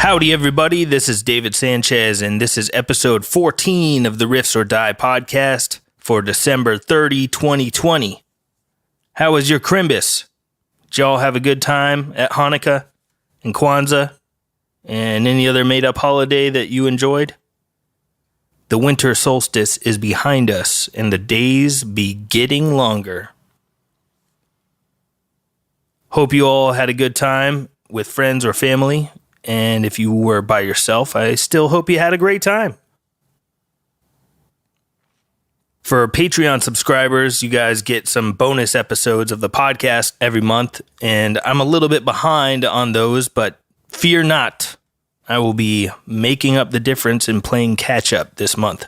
Howdy, everybody. This is David Sanchez, and this is episode 14 of the Riffs Or Die Podcast for December 30, 2020. How was your Cannabis? Did y'all have a good time at Hanukkah and Kwanzaa and any other made-up holiday that you enjoyed? The winter solstice is behind us, and the days be getting longer. Hope you all had a good time with friends or family. And if you were by yourself, I still hope you had a great time. For Patreon subscribers, you guys get some bonus episodes of the podcast every month. And I'm a little bit behind on those, but fear not. I will be making up the difference and playing catch up this month.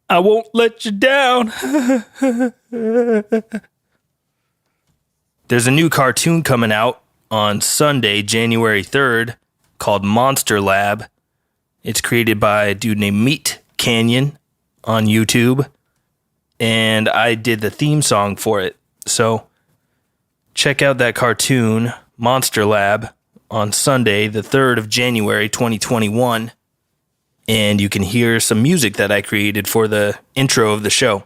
I won't let you down. There's a new cartoon coming out on Sunday, January 3rd, called Monster Lab. It's created by a dude named Meat Canyon on YouTube, and I did the theme song for it. So check out that cartoon, Monster Lab, on Sunday, the 3rd of January, 2021, and you can hear some music that I created for the intro of the show.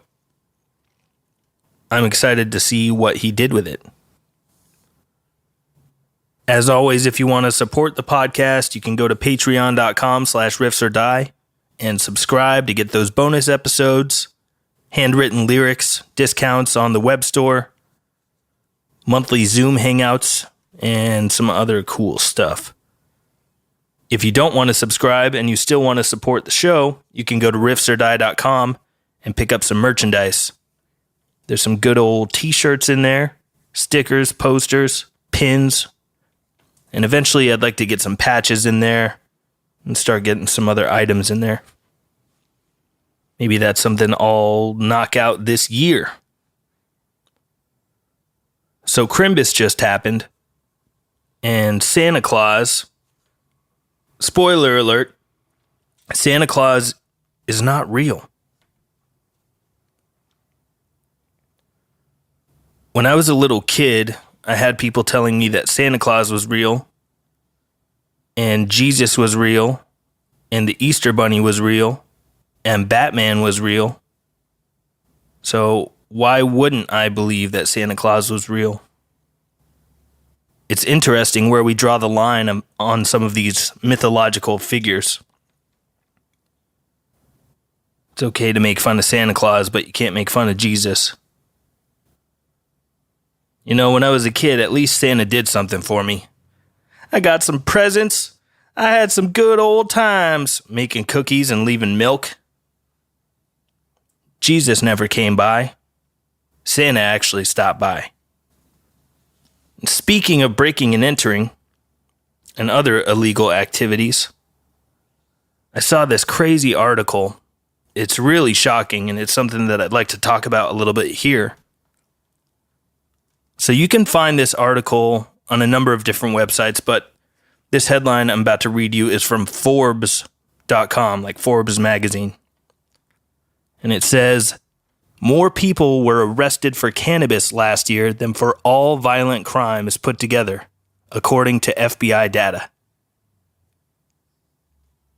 I'm excited to see what he did with it. As always, if you want to support the podcast, you can go to patreon.com/riffsordie and subscribe to get those bonus episodes, handwritten lyrics, discounts on the web store, monthly Zoom hangouts, and some other cool stuff. If you don't want to subscribe and you still want to support the show, you can go to riffsordie.com and pick up some merchandise. There's some good old t-shirts in there, stickers, posters, pins. And eventually I'd like to get some patches in there and start getting some other items in there. Maybe that's something I'll knock out this year. So Cannabis just happened. And Santa Claus, spoiler alert, Santa Claus is not real. When I was a little kid, I had people telling me that Santa Claus was real, and Jesus was real, and the Easter Bunny was real, and Batman was real. So why wouldn't I believe that Santa Claus was real? It's interesting where we draw the line on some of these mythological figures. It's okay to make fun of Santa Claus, but you can't make fun of Jesus. You know, when I was a kid, at least Santa did something for me. I got some presents. I had some good old times making cookies and leaving milk. Jesus never came by. Santa actually stopped by. And speaking of breaking and entering and other illegal activities, I saw this crazy article. It's really shocking, and it's something that I'd like to talk about a little bit here. So you can find this article on a number of different websites, but this headline I'm about to read you is from Forbes.com, like Forbes magazine. And it says, more people were arrested for cannabis last year than for all violent crimes put together, according to FBI data.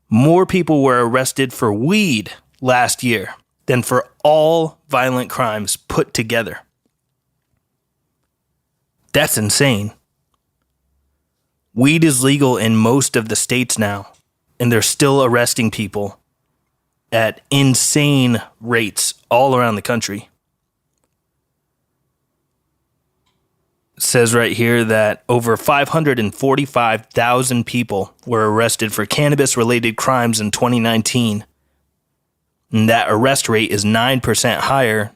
More people were arrested for weed last year than for all violent crimes put together. That's insane. Weed is legal in most of the states now, and they're still arresting people at insane rates all around the country. It says right here that over 545,000 people were arrested for cannabis-related crimes in 2019, and that arrest rate is 9% higher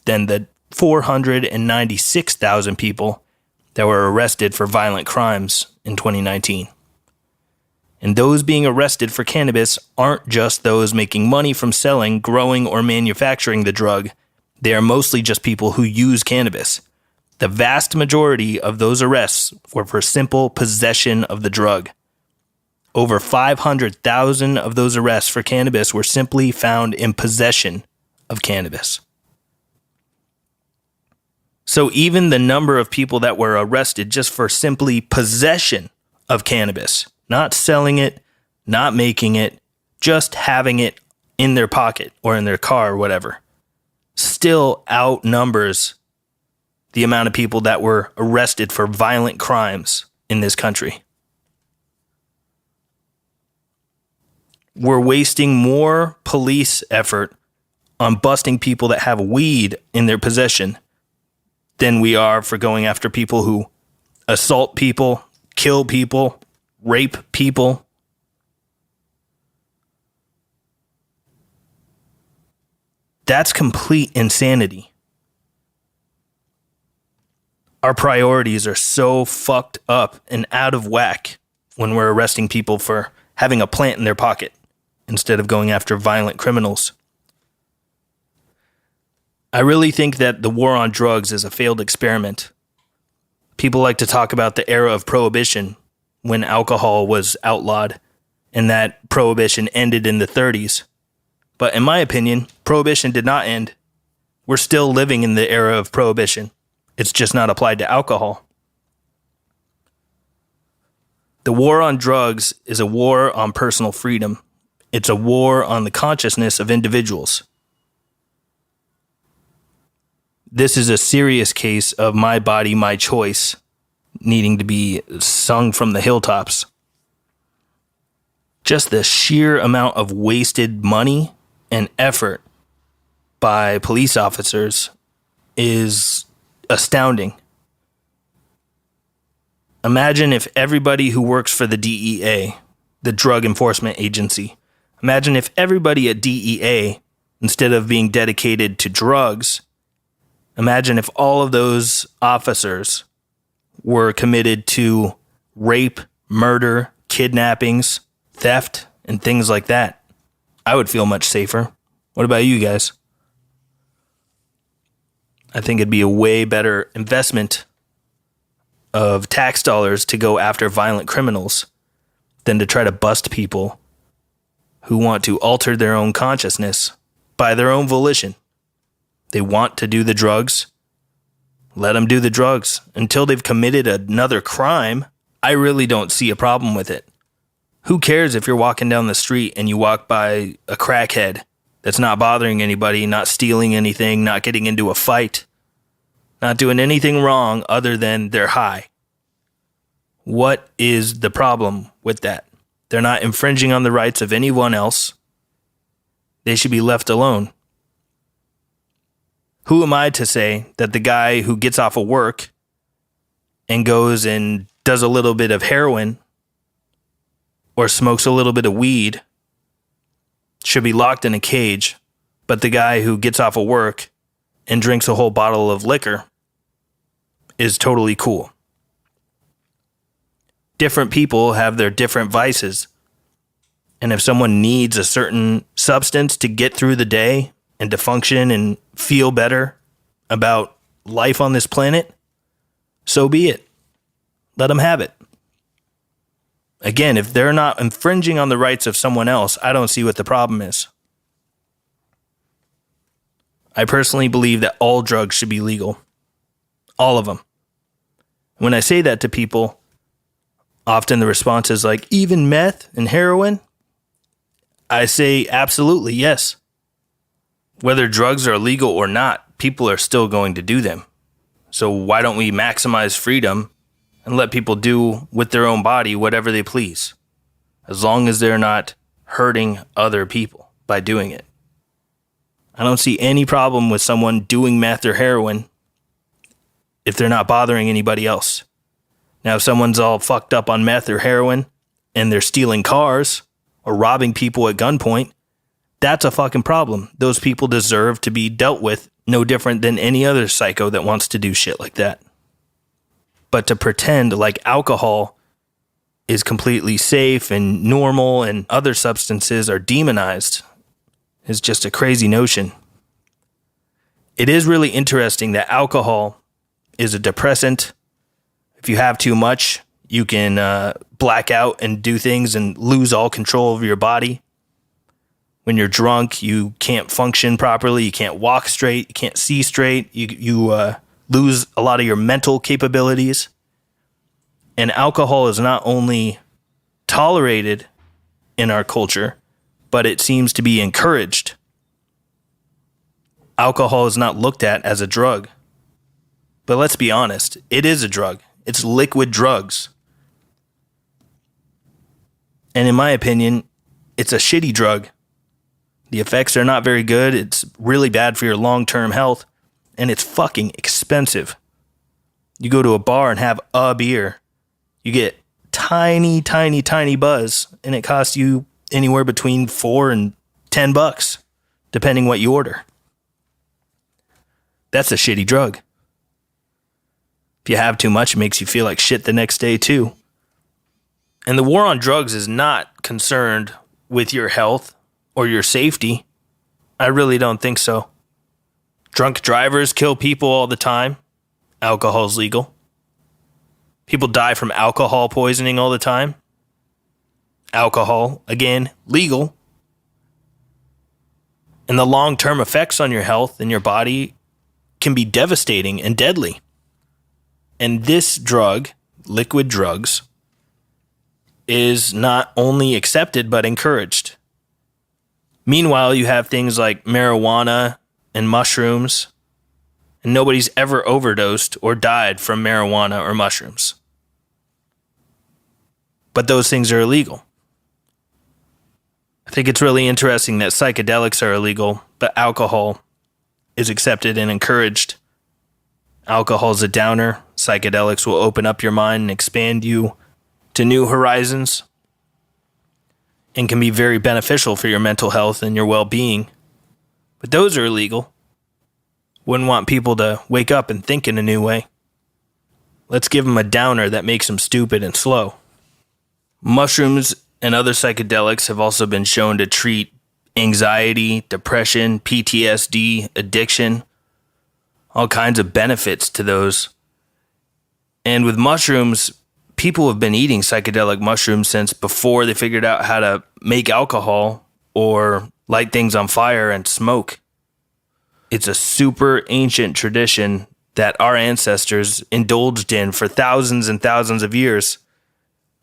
than the 496,000 people that were arrested for violent crimes in 2019. And those being arrested for cannabis aren't just those making money from selling, growing, or manufacturing the drug. They are mostly just people who use cannabis. The vast majority of those arrests were for simple possession of the drug. Over 500,000 of those arrests for cannabis were simply found in possession of cannabis. So even the number of people that were arrested just for simply possession of cannabis not selling it, not making it, just having it in their pocket or in their car or whatever, still outnumbers the amount of people that were arrested for violent crimes in this country. We're wasting more police effort on busting people that have weed in their possession than we are for going after people who assault people, kill people, rape people. That's complete insanity. Our priorities are so fucked up and out of whack when we're arresting people for having a plant in their pocket instead of going after violent criminals. I really think that the war on drugs is a failed experiment. People like to talk about the era of prohibition when alcohol was outlawed and that prohibition ended in the 30s. But in my opinion, prohibition did not end. We're still living in the era of prohibition. It's just not applied to alcohol. The war on drugs is a war on personal freedom. It's a war on the consciousness of individuals. This is a serious case of my body, my choice, needing to be sung from the hilltops. Just the sheer amount of wasted money and effort by police officers is astounding. Imagine if everybody who works for the DEA, the Drug Enforcement Agency, imagine if everybody at DEA, instead of being dedicated to drugs, imagine if all of those officers were committed to rape, murder, kidnappings, theft, and things like that. I would feel much safer. What about you guys? I think it'd be a way better investment of tax dollars to go after violent criminals than to try to bust people who want to alter their own consciousness by their own volition. They want to do the drugs. Let them do the drugs. Until they've committed another crime, I really don't see a problem with it. Who cares if you're walking down the street and you walk by a crackhead that's not bothering anybody, not stealing anything, not getting into a fight, not doing anything wrong other than they're high? What is the problem with that? They're not infringing on the rights of anyone else. They should be left alone. Who am I to say that the guy who gets off of work and goes and does a little bit of heroin or smokes a little bit of weed should be locked in a cage, but the guy who gets off of work and drinks a whole bottle of liquor is totally cool? Different people have their different vices. And if someone needs a certain substance to get through the day and to function and feel better about life on this planet, so be it. Let them have it. Again, if they're not infringing on the rights of someone else, I don't see what the problem is. I personally believe that all drugs should be legal. All of them. When I say that to people, often the response is like, even meth and heroin? I say absolutely, yes. Whether drugs are legal or not, people are still going to do them. So why don't we maximize freedom and let people do with their own body whatever they please, as long as they're not hurting other people by doing it? I don't see any problem with someone doing meth or heroin if they're not bothering anybody else. Now, if someone's all fucked up on meth or heroin and they're stealing cars or robbing people at gunpoint, that's a fucking problem. Those people deserve to be dealt with no different than any other psycho that wants to do shit like that. But to pretend like alcohol is completely safe and normal and other substances are demonized is just a crazy notion. It is really interesting that alcohol is a depressant. If you have too much, you can black out and do things and lose all control of your body. When you're drunk, you can't function properly. You can't walk straight. You can't see straight. You lose a lot of your mental capabilities. And alcohol is not only tolerated in our culture, but it seems to be encouraged. Alcohol is not looked at as a drug. But let's be honest, it is a drug. It's liquid drugs. And in my opinion, it's a shitty drug. The effects are not very good. It's really bad for your long-term health. And it's fucking expensive. You go to a bar and have a beer. You get tiny buzz. And it costs you anywhere between $4 and $10, depending what you order. That's a shitty drug. If you have too much, it makes you feel like shit the next day too. And the war on drugs is not concerned with your health or your safety. I really don't think so. Drunk drivers kill people all the time. Alcohol's legal. People die from alcohol poisoning all the time. Alcohol, again, legal. And the long-term effects on your health and your body can be devastating and deadly. And this drug, liquid drugs, is not only accepted but encouraged. Meanwhile, you have things like marijuana and mushrooms, and nobody's ever overdosed or died from marijuana or mushrooms. But those things are illegal. I think it's really interesting that psychedelics are illegal, but alcohol is accepted and encouraged. Alcohol's a downer. Psychedelics will open up your mind and expand you to new horizons and can be very beneficial for your mental health and your well-being. But those are illegal. Wouldn't want people to wake up and think in a new way. Let's give them a downer that makes them stupid and slow. Mushrooms and other psychedelics have also been shown to treat anxiety, depression, PTSD, addiction, all kinds of benefits to those. And with mushrooms, people have been eating psychedelic mushrooms since before they figured out how to make alcohol or light things on fire and smoke. It's a super ancient tradition that our ancestors indulged in for thousands and thousands of years.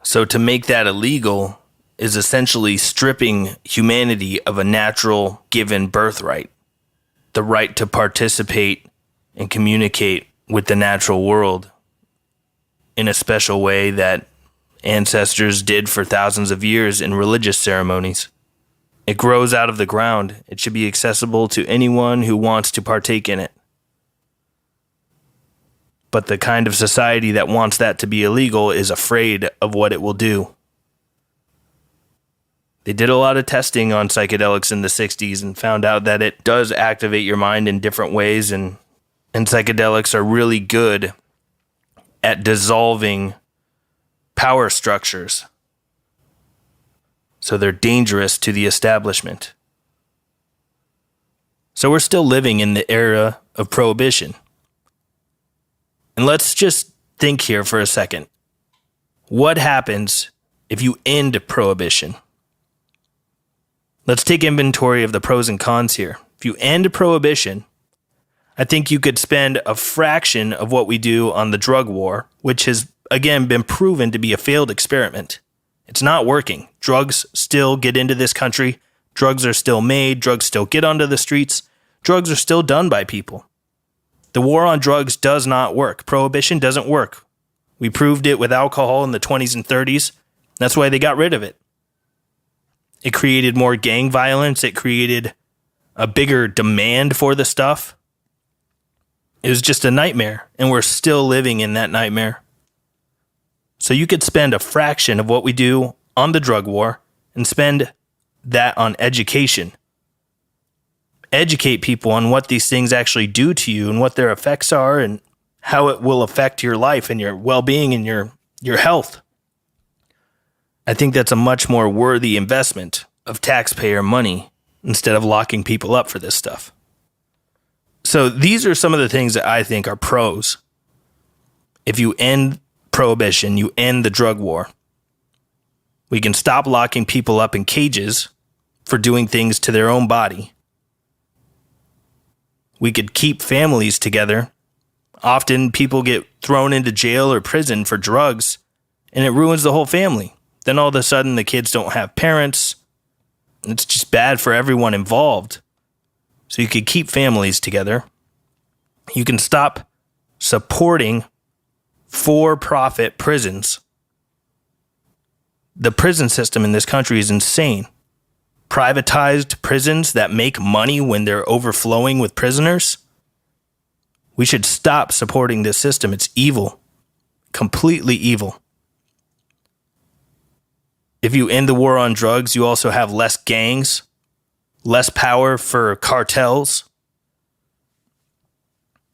So to make that illegal is essentially stripping humanity of a natural given birthright, the right to participate and communicate with the natural world in a special way that ancestors did for thousands of years in religious ceremonies. It grows out of the ground. It should be accessible to anyone who wants to partake in it. But the kind of society that wants that to be illegal is afraid of what it will do. They did a lot of testing on psychedelics in the 60s and found out that it does activate your mind in different ways, and psychedelics are really good at dissolving power structures. So they're dangerous to the establishment. So we're still living in the era of prohibition. And let's just think here for a second. What happens if you end prohibition? Let's take inventory of the pros and cons here. If you end prohibition, I think you could spend a fraction of what we do on the drug war, which has, again, been proven to be a failed experiment. It's not working. Drugs still get into this country. Drugs are still made. Drugs still get onto the streets. Drugs are still done by people. The war on drugs does not work. Prohibition doesn't work. We proved it with alcohol in the 20s and 30s. That's why they got rid of it. It created more gang violence. It created a bigger demand for the stuff. It was just a nightmare, and we're still living in that nightmare. So you could spend a fraction of what we do on the drug war and spend that on education. Educate people on what these things actually do to you and what their effects are and how it will affect your life and your well-being and your health. I think that's a much more worthy investment of taxpayer money instead of locking people up for this stuff. So these are some of the things that I think are pros. If you end prohibition, you end the drug war. We can stop locking people up in cages for doing things to their own body. We could keep families together. Often people get thrown into jail or prison for drugs, and it ruins the whole family. then all of a sudden the kids don't have parents. It's just bad for everyone involved. So you could keep families together. You can stop supporting for-profit prisons. The prison system in this country is insane. Privatized prisons that make money when they're overflowing with prisoners. We should stop supporting this system. It's evil. Completely evil. If you end the war on drugs, you also have less gangs, less power for cartels.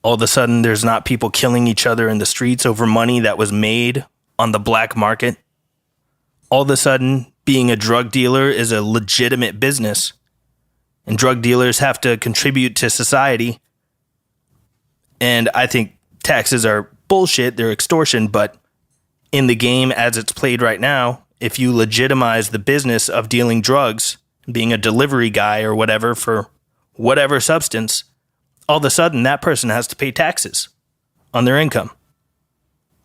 All of a sudden, there's not people killing each other in the streets over money that was made on the black market. All of a sudden, being a drug dealer is a legitimate business. And drug dealers have to contribute to society. And I think taxes are bullshit, they're extortion, but in the game as it's played right now, if you legitimize the business of dealing drugs, being a delivery guy or whatever for whatever substance, all of a sudden that person has to pay taxes on their income.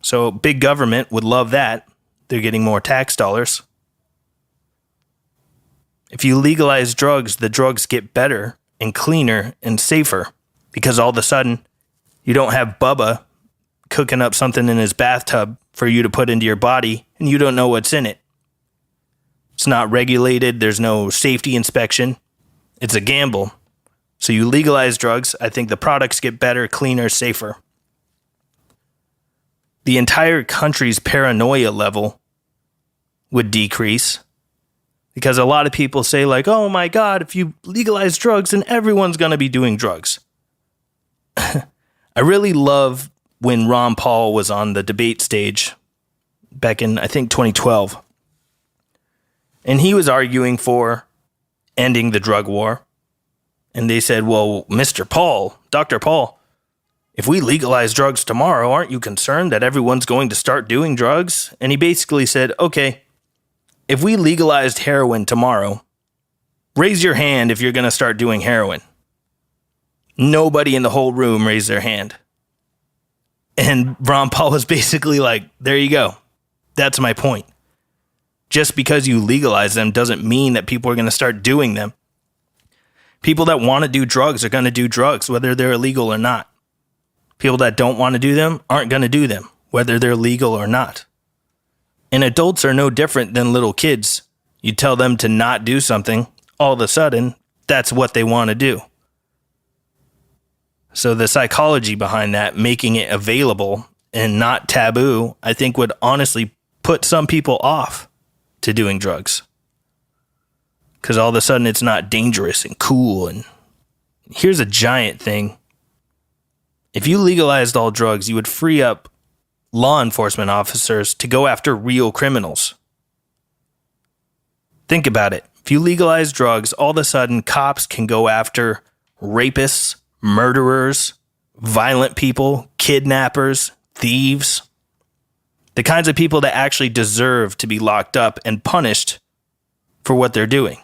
So big government would love that. They're getting more tax dollars. If you legalize drugs, the drugs get better and cleaner and safer because all of a sudden you don't have Bubba cooking up something in his bathtub for you to put into your body and you don't know what's in it. It's not regulated. There's no safety inspection. It's a gamble. So you legalize drugs. I think the products get better, cleaner, safer. The entire country's paranoia level would decrease because a lot of people say like, oh my God, if you legalize drugs, then everyone's going to be doing drugs. I really love when Ron Paul was on the debate stage back in, I think, 2012. And he was arguing for ending the drug war. And they said, well, Mr. Paul, Dr. Paul, if we legalize drugs tomorrow, aren't you concerned that everyone's going to start doing drugs? And he basically said, okay, if we legalized heroin tomorrow, raise your hand if you're going to start doing heroin. Nobody in the whole room raised their hand. And Ron Paul was basically like, there you go. That's my point. Just because you legalize them doesn't mean that people are going to start doing them. People that want to do drugs are going to do drugs, whether they're illegal or not. People that don't want to do them aren't going to do them, whether they're legal or not. And adults are no different than little kids. You tell them to not do something, all of a sudden, that's what they want to do. So the psychology behind that, making it available and not taboo, I think would honestly put some people off to doing drugs. Because all of a sudden it's not dangerous and cool. And here's a giant thing. If you legalized all drugs, you would free up law enforcement officers to go after real criminals. Think about it. If you legalize drugs, all of a sudden cops can go after rapists, murderers, violent people, kidnappers, thieves. The kinds of people that actually deserve to be locked up and punished for what they're doing.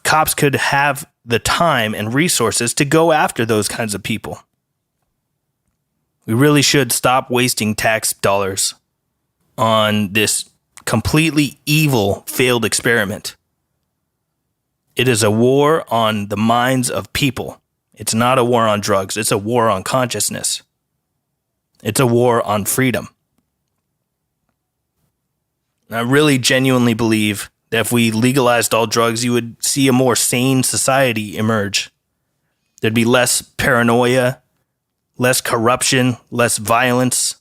Cops could have the time and resources to go after those kinds of people. We really should stop wasting tax dollars on this completely evil failed experiment. It is a war on the minds of people. It's not a war on drugs. It's a war on consciousness. It's a war on freedom. And I really genuinely believe that if we legalized all drugs, you would see a more sane society emerge. There'd be less paranoia, less corruption, less violence.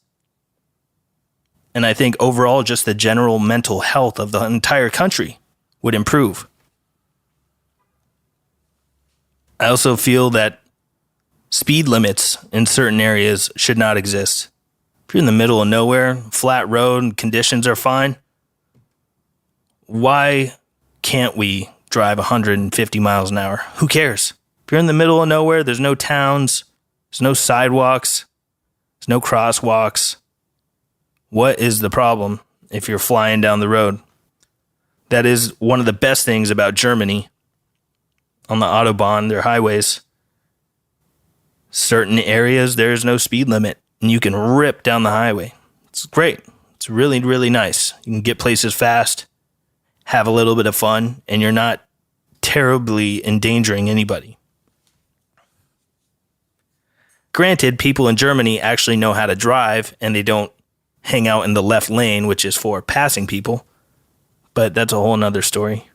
And I think overall, just the general mental health of the entire country would improve. I also feel that speed limits in certain areas should not exist. If you're in the middle of nowhere, flat road, and conditions are fine, why can't we drive 150 miles an hour? Who cares? If you're in the middle of nowhere, there's no towns, there's no sidewalks, there's no crosswalks. What is the problem if you're flying down the road? That is one of the best things about Germany. On the Autobahn, their highways, certain areas, there's no speed limit, and you can rip down the highway. It's great. It's really, really nice. You can get places fast, have a little bit of fun, and you're not terribly endangering anybody. Granted, people in Germany actually know how to drive, and they don't hang out in the left lane, which is for passing people. But that's a whole nother story.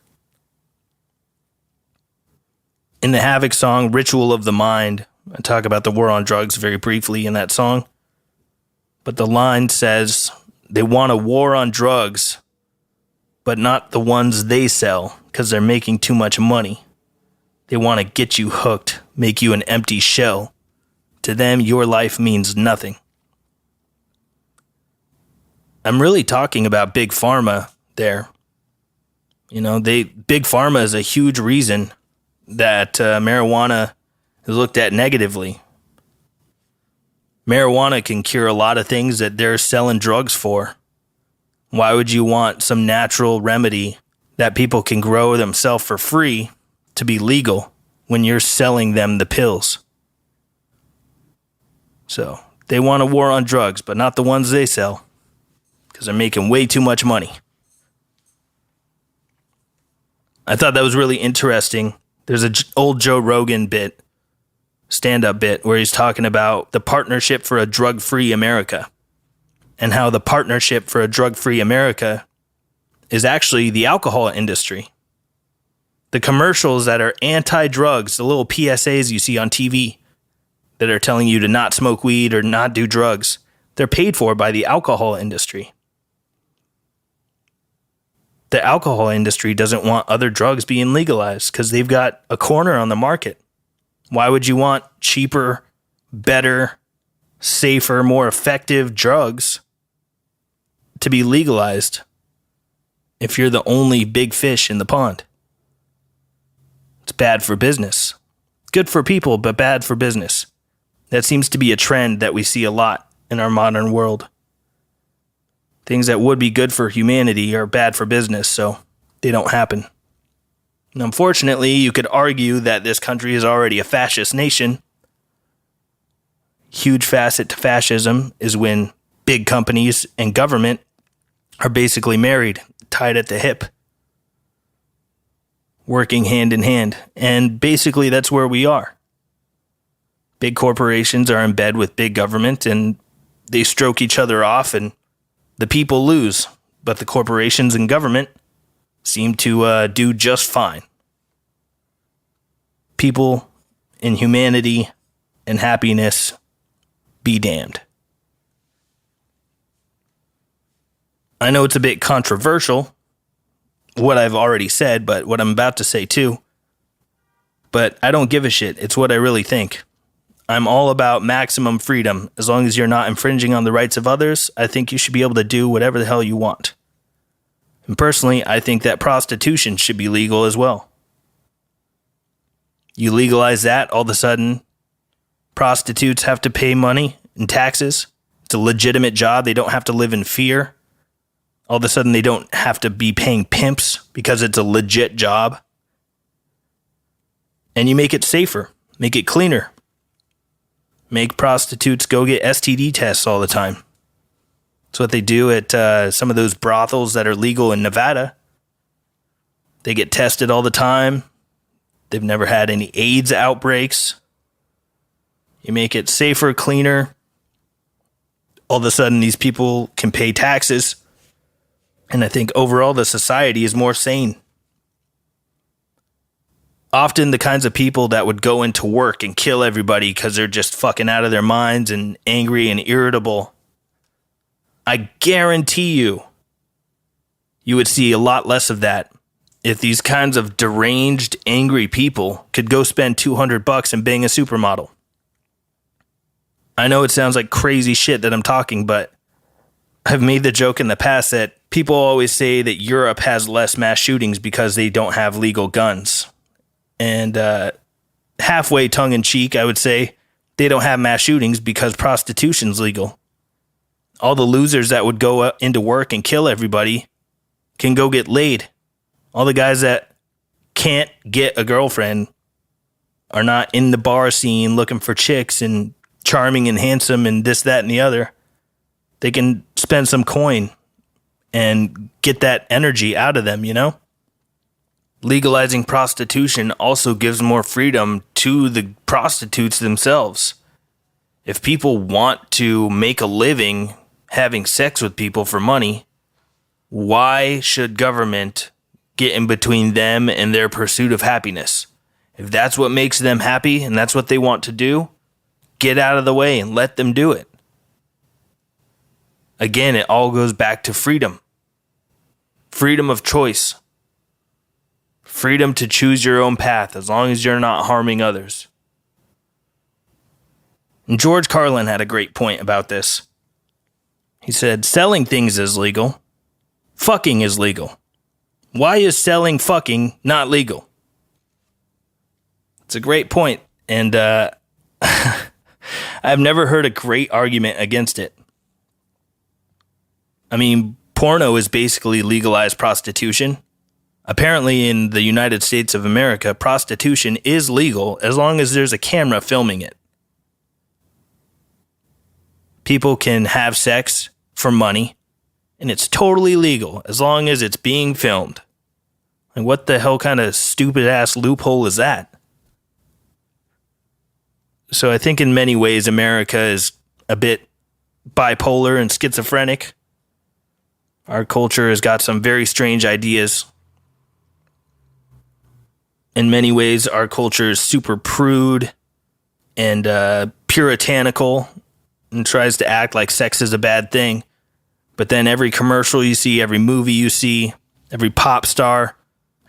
In the Havoc song, Ritual of the Mind, I talk about the war on drugs very briefly in that song. But the line says, they want a war on drugs, but not the ones they sell, because they're making too much money. They want to get you hooked, make you an empty shell. To them, your life means nothing. I'm really talking about Big Pharma there. Big Pharma is a huge reason that marijuana is looked at negatively. Marijuana can cure a lot of things that they're selling drugs for. Why would you want some natural remedy that people can grow themselves for free to be legal when you're selling them the pills? So they want a war on drugs, but not the ones they sell, because they're making way too much money. I thought that was really interesting. There's an old Joe Rogan stand-up bit, where he's talking about the Partnership for a Drug-Free America, and how the Partnership for a Drug-Free America is actually the alcohol industry. The commercials that are anti-drugs, the little PSAs you see on TV that are telling you to not smoke weed or not do drugs, they're paid for by the alcohol industry. The alcohol industry doesn't want other drugs being legalized because they've got a corner on the market. Why would you want cheaper, better, safer, more effective drugs to be legalized if you're the only big fish in the pond? It's bad for business. Good for people, but bad for business. That seems to be a trend that we see a lot in our modern world. Things that would be good for humanity are bad for business, so they don't happen. And unfortunately, you could argue that this country is already a fascist nation. Huge facet to fascism is when big companies and government are basically married, tied at the hip, working hand in hand. And basically, that's where we are. Big corporations are in bed with big government, and they stroke each other off, and the people lose. But the corporations and government seem to do just fine. People and humanity and happiness be damned. I know it's a bit controversial, what I've already said, but what I'm about to say too. But I don't give a shit. It's what I really think. I'm all about maximum freedom. As long as you're not infringing on the rights of others, I think you should be able to do whatever the hell you want. And personally, I think that prostitution should be legal as well. You legalize that, all of a sudden, prostitutes have to pay money and taxes. It's a legitimate job. They don't have to live in fear. All of a sudden, they don't have to be paying pimps because it's a legit job. And you make it safer, make it cleaner. Make prostitutes go get STD tests all the time. That's what they do at some of those brothels that are legal in Nevada. They get tested all the time. They've never had any AIDS outbreaks. You make it safer, cleaner. All of a sudden, these people can pay taxes. And I think overall, the society is more sane. Often the kinds of people that would go into work and kill everybody because they're just fucking out of their minds and angry and irritable, I guarantee you would see a lot less of that if these kinds of deranged, angry people could go spend $200 and bang a supermodel. I know it sounds like crazy shit that I'm talking, but I've made the joke in the past that people always say that Europe has less mass shootings because they don't have legal guns. And halfway tongue-in-cheek, I would say they don't have mass shootings because prostitution's legal. All the losers that would go into work and kill everybody can go get laid. All the guys that can't get a girlfriend are not in the bar scene looking for chicks and charming and handsome and this, that, and the other. They can spend some coin and get that energy out of them, you know? Legalizing prostitution also gives more freedom to the prostitutes themselves. If people want to make a living having sex with people for money, why should government get in between them and their pursuit of happiness? If that's what makes them happy and that's what they want to do, get out of the way and let them do it. Again, it all goes back to freedom. Freedom of choice. Freedom to choose your own path as long as you're not harming others. And George Carlin had a great point about this. He said, selling things is legal. Fucking is legal. Why is selling fucking not legal? It's a great point, and I've never heard a great argument against it. I mean, porno is basically legalized prostitution. Apparently, in the United States of America, prostitution is legal as long as there's a camera filming it. People can have sex for money, and it's totally legal as long as it's being filmed. Like, what the hell kind of stupid-ass loophole is that? So I think in many ways, America is a bit bipolar and schizophrenic. Our culture has got some very strange ideas. In many ways, our culture is super prude and puritanical and tries to act like sex is a bad thing. But then every commercial you see, every movie you see, every pop star,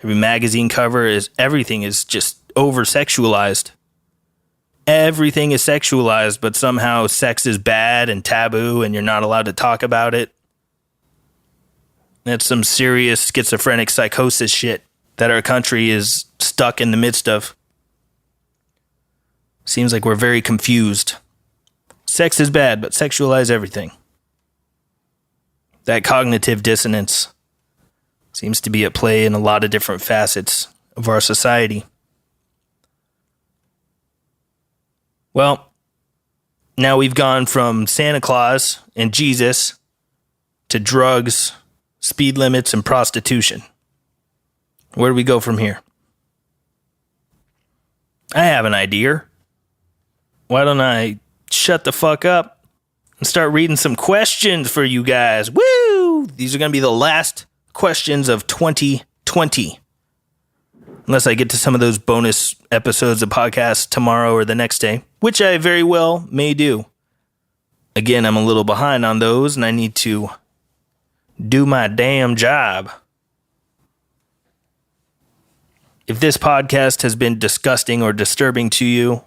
every magazine cover, everything is just over-sexualized. Everything is sexualized, but somehow sex is bad and taboo and you're not allowed to talk about it. That's some serious schizophrenic psychosis shit that our country is stuck in the midst of. Seems like we're very confused. Sex is bad, but sexualize everything. That cognitive dissonance seems to be at play in a lot of different facets of our society. Well, now we've gone from Santa Claus and Jesus to drugs, speed limits, and prostitution. Where do we go from here? I have an idea. Why don't I shut the fuck up and start reading some questions for you guys? Woo! These are going to be the last questions of 2020. Unless I get to some of those bonus episodes of podcasts tomorrow or the next day, which I very well may do. Again, I'm a little behind on those, and I need to do my damn job. If this podcast has been disgusting or disturbing to you,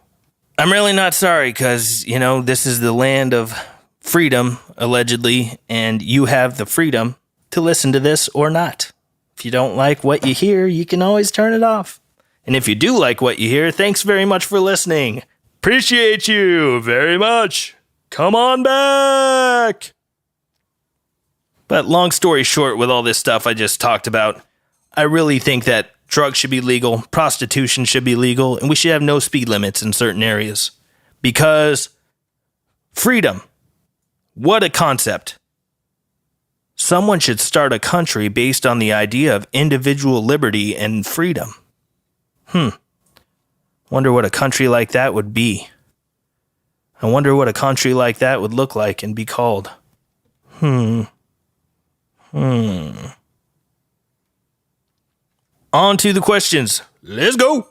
I'm really not sorry because, this is the land of freedom, allegedly, and you have the freedom to listen to this or not. If you don't like what you hear, you can always turn it off. And if you do like what you hear, thanks very much for listening. Appreciate you very much. Come on back. But long story short, with all this stuff I just talked about, I really think that drugs should be legal, prostitution should be legal, and we should have no speed limits in certain areas. Because freedom, what a concept. Someone should start a country based on the idea of individual liberty and freedom. Wonder what a country like that would be. I wonder what a country like that would look like and be called. On to the questions. Let's go.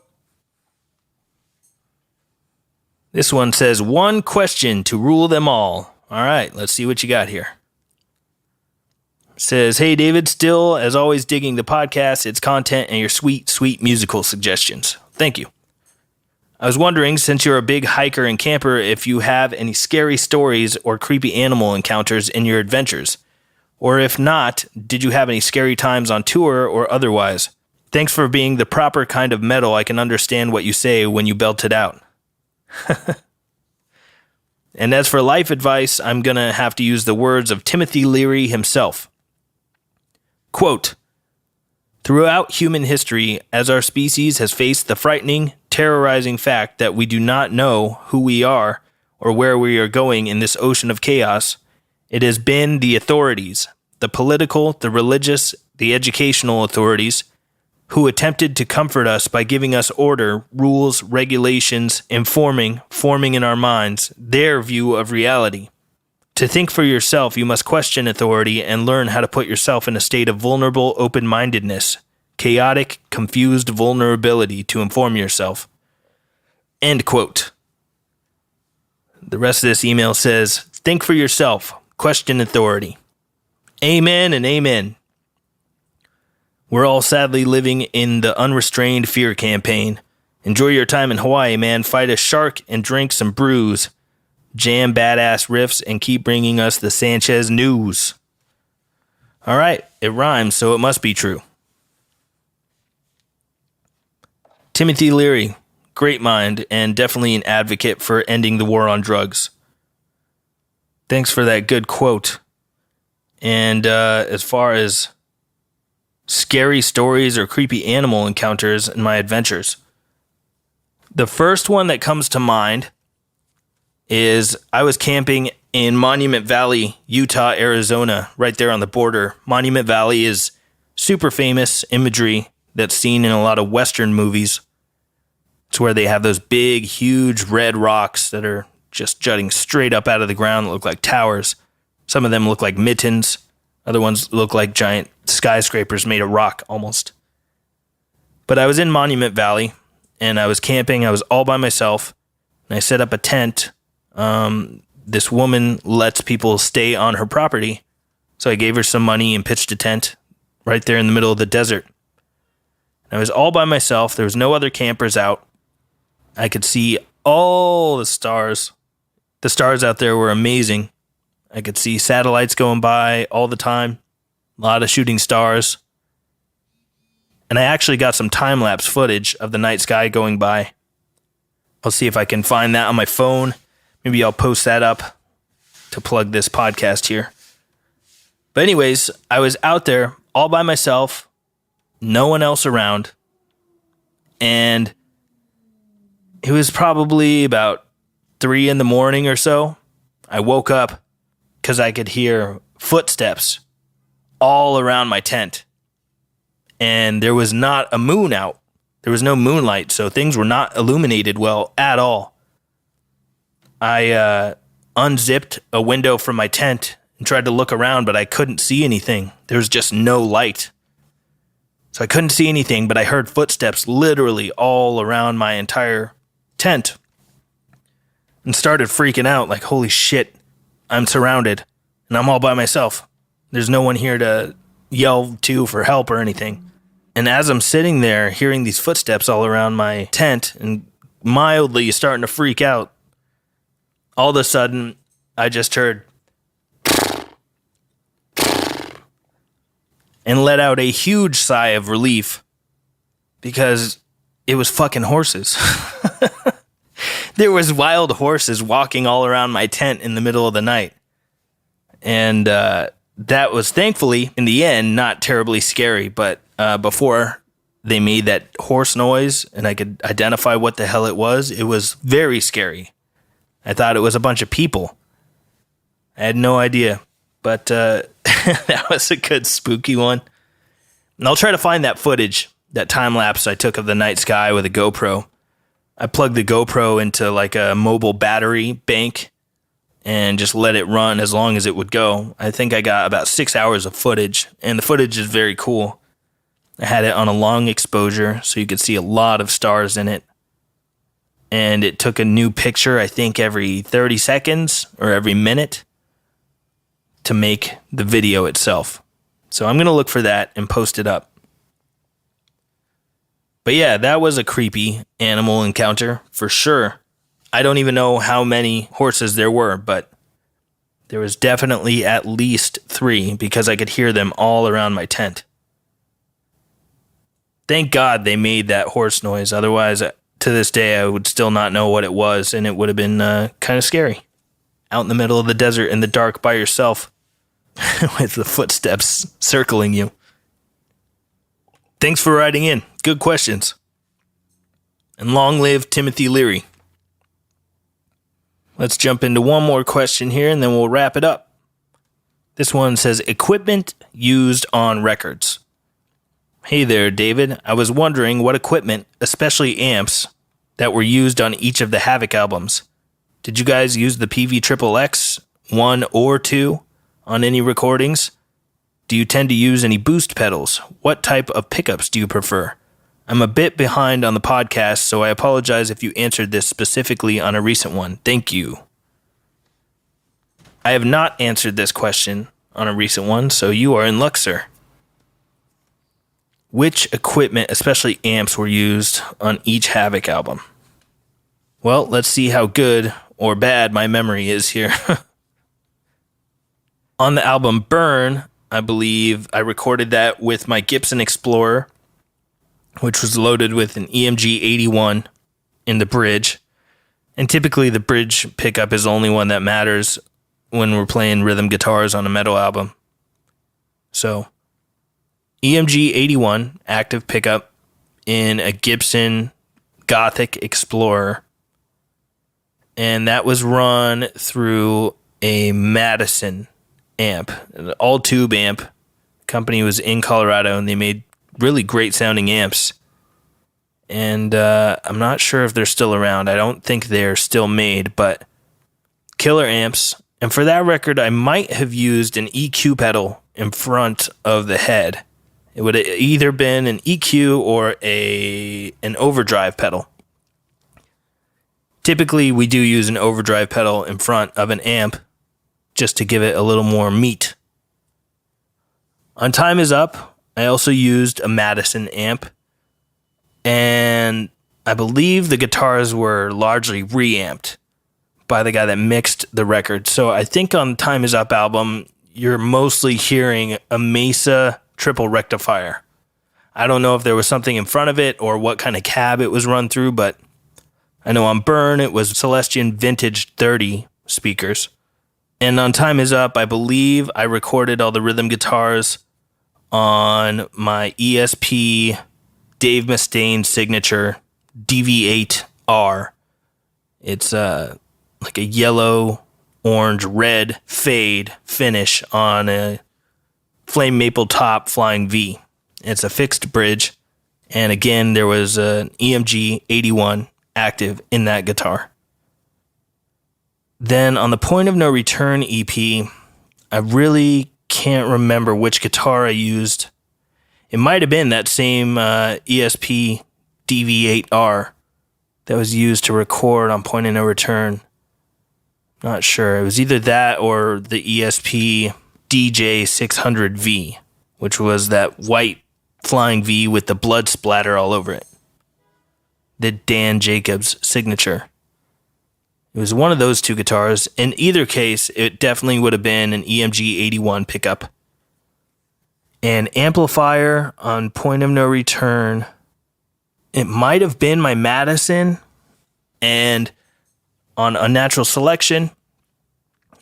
This one says, one question to rule them all. All right, let's see what you got here. Says, hey, David, still, as always, digging the podcast, its content, and your sweet, sweet musical suggestions. Thank you. I was wondering, since you're a big hiker and camper, if you have any scary stories or creepy animal encounters in your adventures. Or if not, did you have any scary times on tour or otherwise? Thanks for being the proper kind of metal. I can understand what you say when you belt it out. And as for life advice, I'm going to have to use the words of Timothy Leary himself. Quote, throughout human history, as our species has faced the frightening, terrorizing fact that we do not know who we are or where we are going in this ocean of chaos, it has been the authorities, the political, the religious, the educational authorities, who attempted to comfort us by giving us order, rules, regulations, forming in our minds their view of reality. To think for yourself, you must question authority and learn how to put yourself in a state of vulnerable open-mindedness, chaotic, confused vulnerability to inform yourself. End quote. The rest of this email says, think for yourself, question authority. Amen and amen. We're all sadly living in the unrestrained fear campaign. Enjoy your time in Hawaii, man. Fight a shark and drink some brews. Jam badass riffs and keep bringing us the Sanchez news. All right, it rhymes, so it must be true. Timothy Leary, great mind, and definitely an advocate for ending the war on drugs. Thanks for that good quote. And as far as scary stories or creepy animal encounters in my adventures, the first one that comes to mind is I was camping in Monument Valley, Utah, Arizona, right there on the border. Monument Valley is super famous imagery that's seen in a lot of Western movies. It's where they have those big, huge red rocks that are just jutting straight up out of the ground that look like towers. Some of them look like mittens. Other ones look like giant skyscrapers made of rock almost. But I was in Monument Valley, and I was camping. I was all by myself, and I set up a tent. This woman lets people stay on her property, so I gave her some money and pitched a tent right there in the middle of the desert. And I was all by myself. There was no other campers out. I could see all the stars. The stars out there were amazing. I could see satellites going by all the time. A lot of shooting stars. And I actually got some time-lapse footage of the night sky going by. I'll see if I can find that on my phone. Maybe I'll post that up to plug this podcast here. But anyways, I was out there all by myself, no one else around. And it was probably about 3 a.m. or so. I woke up because I could hear footsteps all around my tent. And there was not a moon out. There was no moonlight, so things were not illuminated well at all. I unzipped a window from my tent and tried to look around, but I couldn't see anything. There was just no light. So I couldn't see anything, but I heard footsteps literally all around my entire tent. And started freaking out like, holy shit, I'm surrounded and I'm all by myself. There's no one here to yell to for help or anything. And as I'm sitting there hearing these footsteps all around my tent and mildly starting to freak out, all of a sudden I just heard and let out a huge sigh of relief because it was fucking horses. There was wild horses walking all around my tent in the middle of the night. And that was thankfully, in the end, not terribly scary. But before they made that horse noise and I could identify what the hell it was very scary. I thought it was a bunch of people. I had no idea. But that was a good spooky one. And I'll try to find that footage, that time lapse I took of the night sky with a GoPro. I plugged the GoPro into like a mobile battery bank and just let it run as long as it would go. I think I got about 6 hours of footage, and the footage is very cool. I had it on a long exposure, so you could see a lot of stars in it. And it took a new picture, I think, every 30 seconds or every minute to make the video itself. So I'm going to look for that and post it up. But yeah, that was a creepy animal encounter for sure. I don't even know how many horses there were, but there was definitely at least 3 because I could hear them all around my tent. Thank God they made that horse noise. Otherwise, to this day, I would still not know what it was, and it would have been kind of scary. Out in the middle of the desert in the dark by yourself with the footsteps circling you. Thanks for writing in. Good questions. And long live Timothy Leary. Let's jump into one more question here and then we'll wrap it up. This one says, equipment used on records. Hey there, David. I was wondering what equipment, especially amps, that were used on each of the Havoc albums. Did you guys use the PV-XXX 1 or 2 on any recordings? Do you tend to use any boost pedals? What type of pickups do you prefer? I'm a bit behind on the podcast, so I apologize if you answered this specifically on a recent one. Thank you. I have not answered this question on a recent one, so you are in luck, sir. Which equipment, especially amps, were used on each Havoc album? Well, let's see how good or bad my memory is here. On the album Burn, I believe I recorded that with my Gibson Explorer, which was loaded with an EMG 81 in the bridge. And typically the bridge pickup is the only one that matters when we're playing rhythm guitars on a metal album. So, EMG 81 active pickup in a Gibson Gothic Explorer. And that was run through a Madison amp, an all-tube amp. The company was in Colorado, and they made really great sounding amps. And I'm not sure if they're still around. I don't think they're still made, but killer amps. And for that record, I might have used an EQ pedal in front of the head. It would have either been an EQ or an overdrive pedal. Typically, we do use an overdrive pedal in front of an amp just to give it a little more meat. On Time Is Up, I also used a Madison amp, and I believe the guitars were largely reamped by the guy that mixed the record. So I think on Time Is Up album, you're mostly hearing a Mesa triple rectifier. I don't know if there was something in front of it or what kind of cab it was run through, but I know on Burn, it was Celestion Vintage 30 speakers. And on Time Is Up, I believe I recorded all the rhythm guitars on my ESP Dave Mustaine signature DV8R. It's like a yellow, orange, red fade finish on a flame maple top flying V. It's a fixed bridge. And again, there was an EMG 81 active in that guitar. Then on the Point of No Return EP, I really can't remember which guitar I used. It might have been that same ESP DV8R that was used to record on Point of No Return. Not sure. It was either that or the ESP DJ600V, which was that white flying V with the blood splatter all over it. The Dan Jacobs signature. It was one of those two guitars. In either case, it definitely would have been an EMG 81 pickup. An amplifier on Point of No Return. It might have been my Madison. And on Unnatural Selection,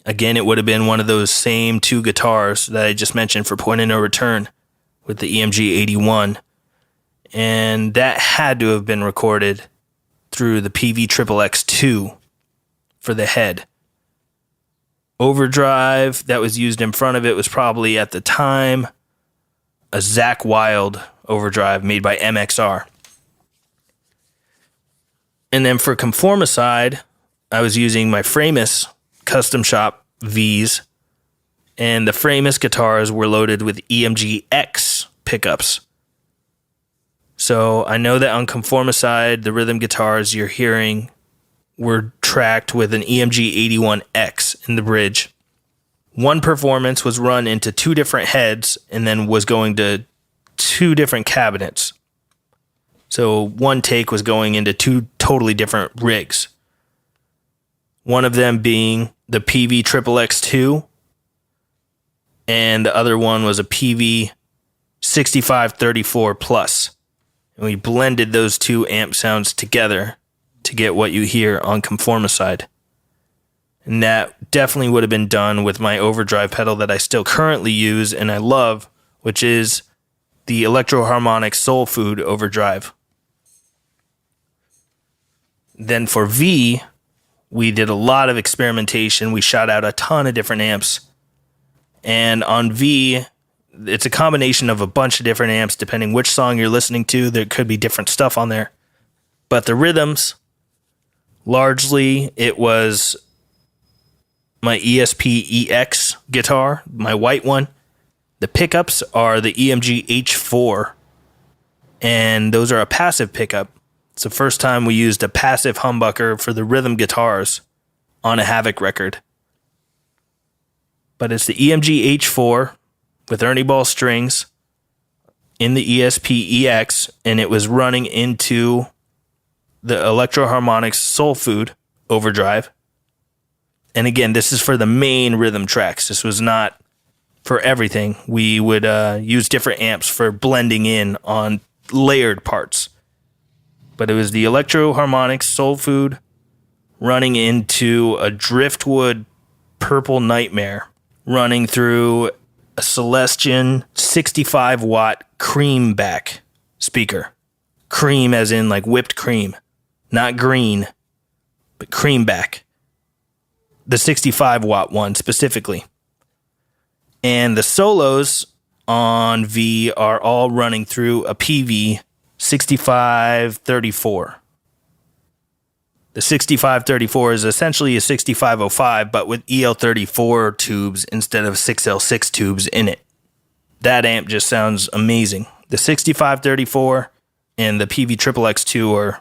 again, it would have been one of those same two guitars that I just mentioned for Point of No Return with the EMG 81. And that had to have been recorded through the PV-XXX 2 for the head. Overdrive that was used in front of it was probably at the time a Zakk Wylde overdrive made by MXR. And then for Conformicide, I was using my Framus Custom Shop Vs, and the Framus guitars were loaded with EMG X pickups. So I know that on Conformicide, the rhythm guitars you're hearing were tracked with an EMG 81X in the bridge. One performance was run into two different heads and then was going to two different cabinets. So one take was going into two totally different rigs. One of them being the PV-XXX2, and the other one was a PV-6534 Plus. And we blended those two amp sounds together to get what you hear on Conformicide. And that definitely would have been done with my overdrive pedal that I still currently use and I love, which is the Electro-Harmonic Soul Food overdrive. Then for V, we did a lot of experimentation. We shot out a ton of different amps. And on V, it's a combination of a bunch of different amps depending which song you're listening to. There could be different stuff on there. But the rhythms, largely, it was my ESP EX guitar, my white one. The pickups are the EMG H4, and those are a passive pickup. It's the first time we used a passive humbucker for the rhythm guitars on a Havoc record. But it's the EMG H4 with Ernie Ball strings in the ESP EX, and it was running into the Electro Harmonix Soul Food overdrive. And again, this is for the main rhythm tracks. This was not for everything. We would use different amps for blending in on layered parts. But it was the Electro Harmonix Soul Food running into a Driftwood Purple Nightmare, running through a Celestion 65-watt cream back speaker. Cream as in like whipped cream. Not green, but cream back. The 65-watt one specifically. And the solos on V are all running through a PV 6534. The 6534 is essentially a 6505, but with EL34 tubes instead of 6L6 tubes in it. That amp just sounds amazing. The 6534 and the PV XXX2 are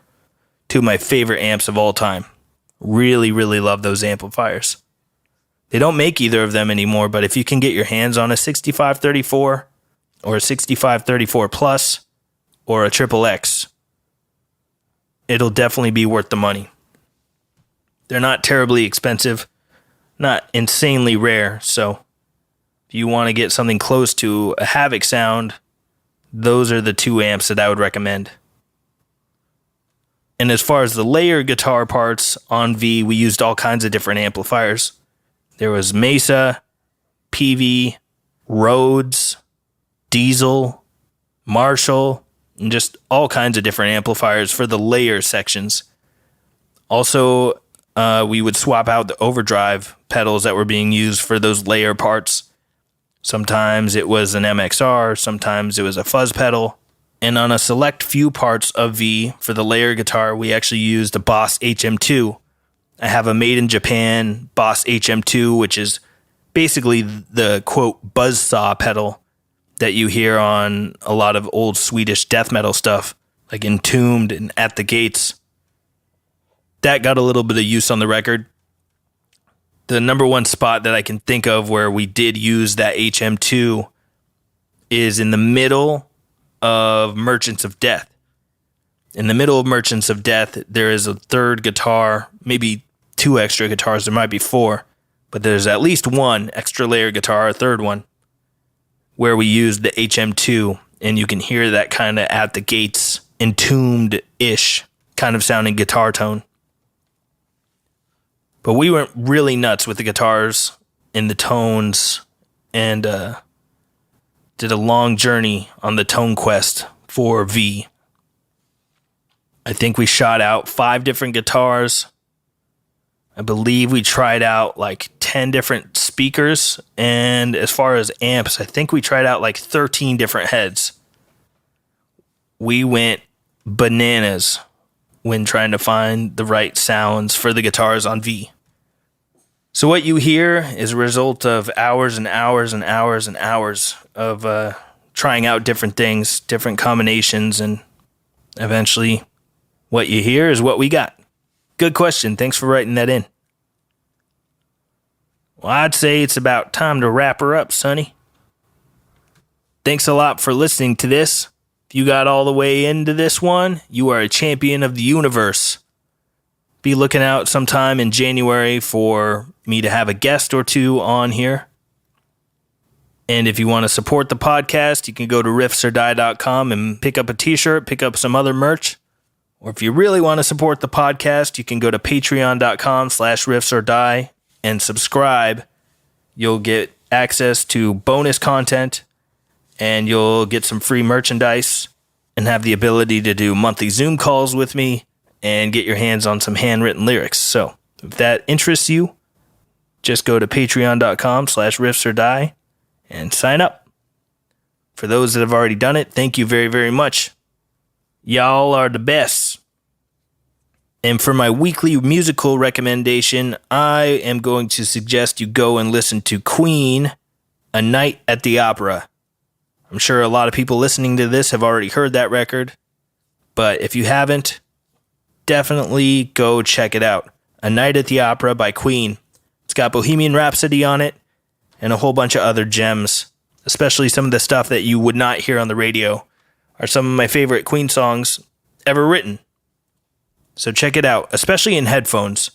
two of my favorite amps of all time. Really, really love those amplifiers. They don't make either of them anymore, but if you can get your hands on a 6534 or a 6534 Plus or a XXX, it'll definitely be worth the money. They're not terribly expensive, not insanely rare, so if you want to get something close to a Havoc sound, those are the two amps that I would recommend. And as far as the layer guitar parts on V, we used all kinds of different amplifiers. There was Mesa, PV, Rhodes, Diesel, Marshall, and just all kinds of different amplifiers for the layer sections. Also, we would swap out the overdrive pedals that were being used for those layer parts. Sometimes it was an MXR, sometimes it was a fuzz pedal. And on a select few parts of V for the layer guitar, we actually used a Boss HM2. I have a made in Japan Boss HM2, which is basically the quote buzzsaw pedal that you hear on a lot of old Swedish death metal stuff, like Entombed and At the Gates. That got a little bit of use on the record. The number one spot that I can think of where we did use that HM2 is in the middle of Merchants of Death. In the middle of Merchants of Death, there is a third guitar, maybe two extra guitars, there might be four, but there's at least one extra layer guitar, a third one, where we used the HM2, and you can hear that kind of At the Gates, Entombed-ish kind of sounding guitar tone. But we went really nuts with the guitars and the tones, and did a long journey on the tone quest for V. I think we shot out 5 different guitars. I believe we tried out like 10 different speakers. And as far as amps, I think we tried out like 13 different heads. We went bananas when trying to find the right sounds for the guitars on V. So what you hear is a result of hours and hours and hours and hours of trying out different things, different combinations, and eventually what you hear is what we got. Good question. Thanks for writing that in. Well, I'd say it's about time to wrap her up, Sonny. Thanks a lot for listening to this. If you got all the way into this one, you are a champion of the universe. Be looking out sometime in January for me to have a guest or two on here. And if you want to support the podcast, you can go to riffsordie.com and pick up a t-shirt, pick up some other merch. Or if you really want to support the podcast, you can go to patreon.com/riffsordie and subscribe. You'll get access to bonus content, and you'll get some free merchandise and have the ability to do monthly Zoom calls with me and get your hands on some handwritten lyrics. So if that interests you, just go to patreon.com/riffsordie and sign up. For those that have already done it, thank you very, very much. Y'all are the best. And for my weekly musical recommendation, I am going to suggest you go and listen to Queen, A Night at the Opera. I'm sure a lot of people listening to this have already heard that record, but if you haven't, definitely go check it out. A Night at the Opera by Queen. It's got Bohemian Rhapsody on it and a whole bunch of other gems, especially some of the stuff that you would not hear on the radio are some of my favorite Queen songs ever written. So check it out, especially in headphones.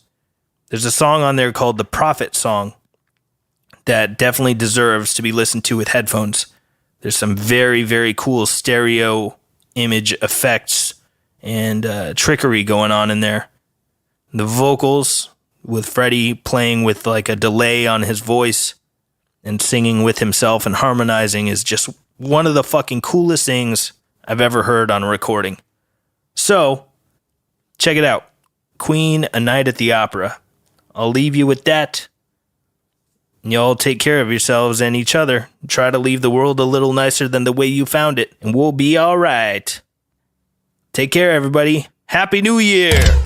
There's a song on there called The Prophet Song that definitely deserves to be listened to with headphones. There's some very, very cool stereo image effects and trickery going on in there. The vocals with Freddie playing with like a delay on his voice and singing with himself and harmonizing is just one of the fucking coolest things I've ever heard on a recording. So, check it out. Queen, A Night at the Opera. I'll leave you with that. Y'all take care of yourselves and each other. Try to leave the world a little nicer than the way you found it, and we'll be all right. Take care, everybody. Happy New Year!